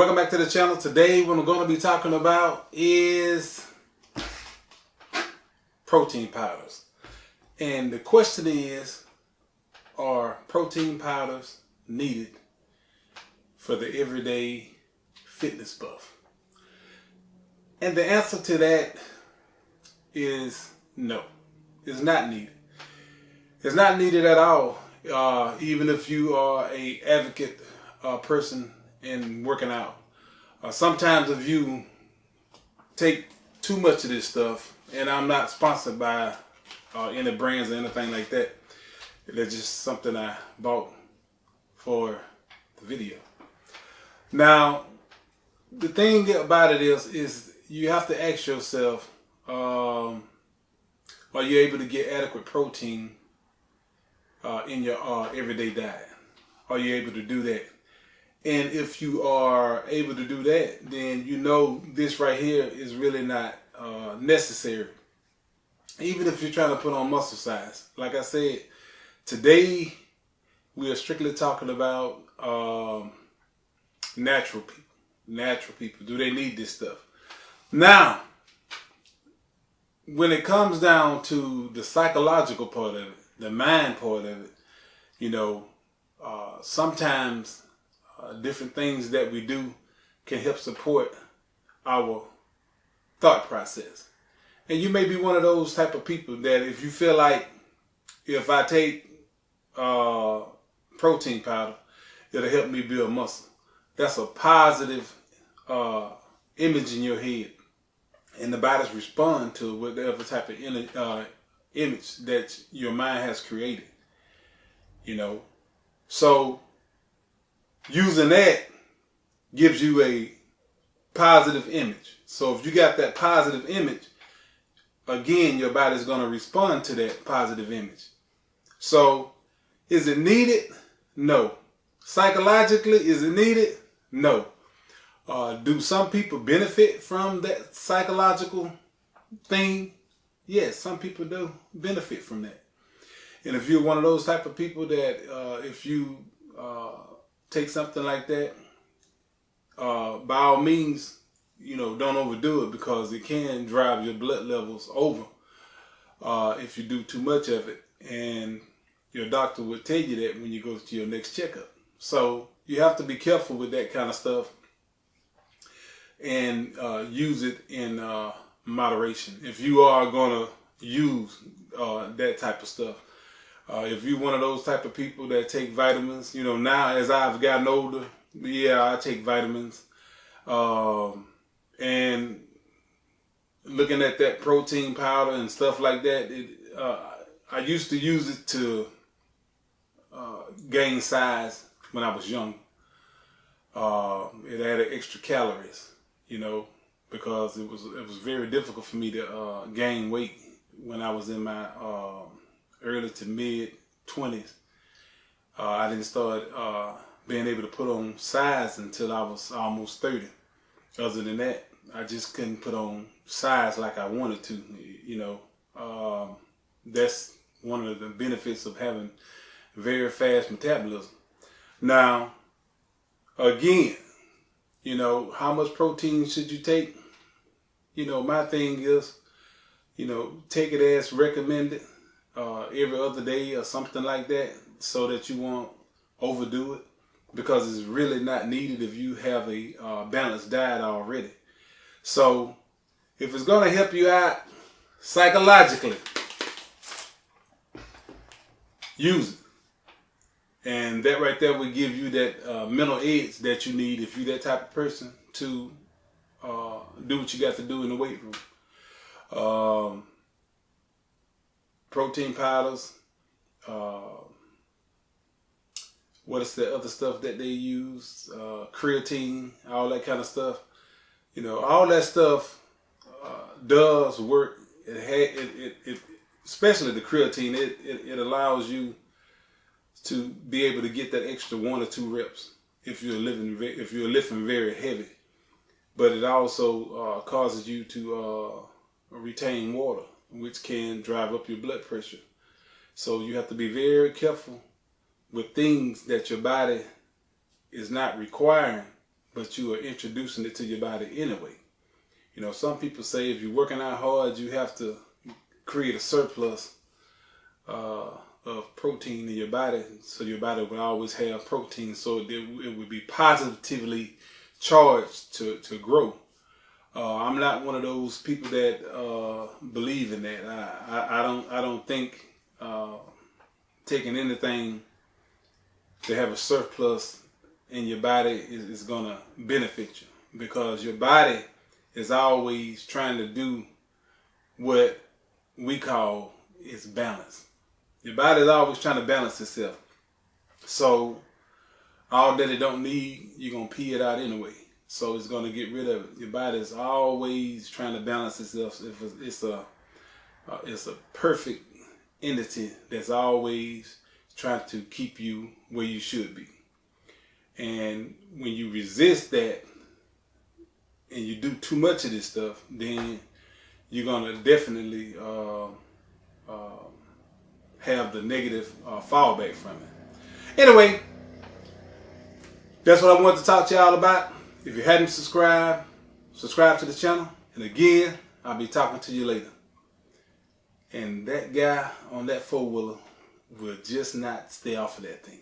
Welcome back to the channel. Today what I'm going to be talking about is protein powders. And the question is, are protein powders needed for the everyday fitness buff? And the answer to that is no. It's not needed. It's not needed at all. Even if you are a advocate person in working out. Sometimes if you take too much of this stuff, and I'm not sponsored by any brands or anything like that. That's just something I bought for the video. Now, the thing about it is you have to ask yourself, are you able to get adequate protein in your everyday diet? Are you able to do that? And if you are able to do that, then you know this right here is really not necessary. Even if you're trying to put on muscle size. Like I said, today we are strictly talking about natural people. Natural people. Do they need this stuff? Now, when it comes down to the psychological part of it, the mind part of it, you know, sometimes different things that we do can help support our thought process. And you may be one of those type of people that if you feel like if I take protein powder, it'll help me build muscle. That's a positive image in your head. And the bodies respond to whatever type of image that your mind has created. You know, so using that gives you a positive image. So if you got that positive image, again, your body's going to respond to that positive image. So is it needed? No. Psychologically, is it needed? No. Do some people benefit from that psychological thing? Yes, some people do benefit from that. And if you're one of those type of people that if you take something like that, by all means, you know, don't overdo it because it can drive your blood levels over if you do too much of it. And your doctor would tell you that when you go to your next checkup. So you have to be careful with that kind of stuff and use it in moderation. If you are going to use that type of stuff. If you're one of those type of people that take vitamins, you know, now as I've gotten older, yeah, I take vitamins. And looking at that protein powder and stuff like that, I used to use it to gain size when I was young. It added extra calories, you know, because it was very difficult for me to gain weight when I was in my early to mid 20s. I didn't start being able to put on size until I was almost 30. Other than that, I just couldn't put on size like I wanted to. You know, that's one of the benefits of having very fast metabolism. Now, again, you know, how much protein should you take? You know, my thing is, you know, take it as recommended. Every other day or something like that, so that you won't overdo it, because it's really not needed if you have a balanced diet already. So if it's going to help you out psychologically, use it. And that right there will give you that mental edge that you need if you're that type of person to do what you got to do in the weight room. Protein powders, what is the other stuff that they use? Creatine, all that kind of stuff. You know, all that stuff does work. It especially the creatine. It allows you to be able to get that extra 1 or 2 reps if you're lifting very heavy. But it also causes you to retain water, which can drive up your blood pressure. So you have to be very careful with things that your body is not requiring but you are introducing it to your body anyway. You know, some people say if you're working out hard, you have to create a surplus of protein in your body, so your body will always have protein, so it would be positively charged to grow. I'm not one of those people that believe in that. I don't think taking anything to have a surplus in your body is gonna benefit you, because your body is always trying to do what we call its balance. Your body is always trying to balance itself. So all that it don't need, you're gonna pee it out anyway. So it's gonna get rid of it. Your body is always trying to balance itself. It's a perfect entity that's always trying to keep you where you should be. And when you resist that and you do too much of this stuff, then you're gonna definitely have the negative fallback from it. Anyway, that's what I wanted to talk to y'all about. If you hadn't subscribed, subscribe to the channel. And again, I'll be talking to you later. And that guy on that 4-wheeler will just not stay off of that thing.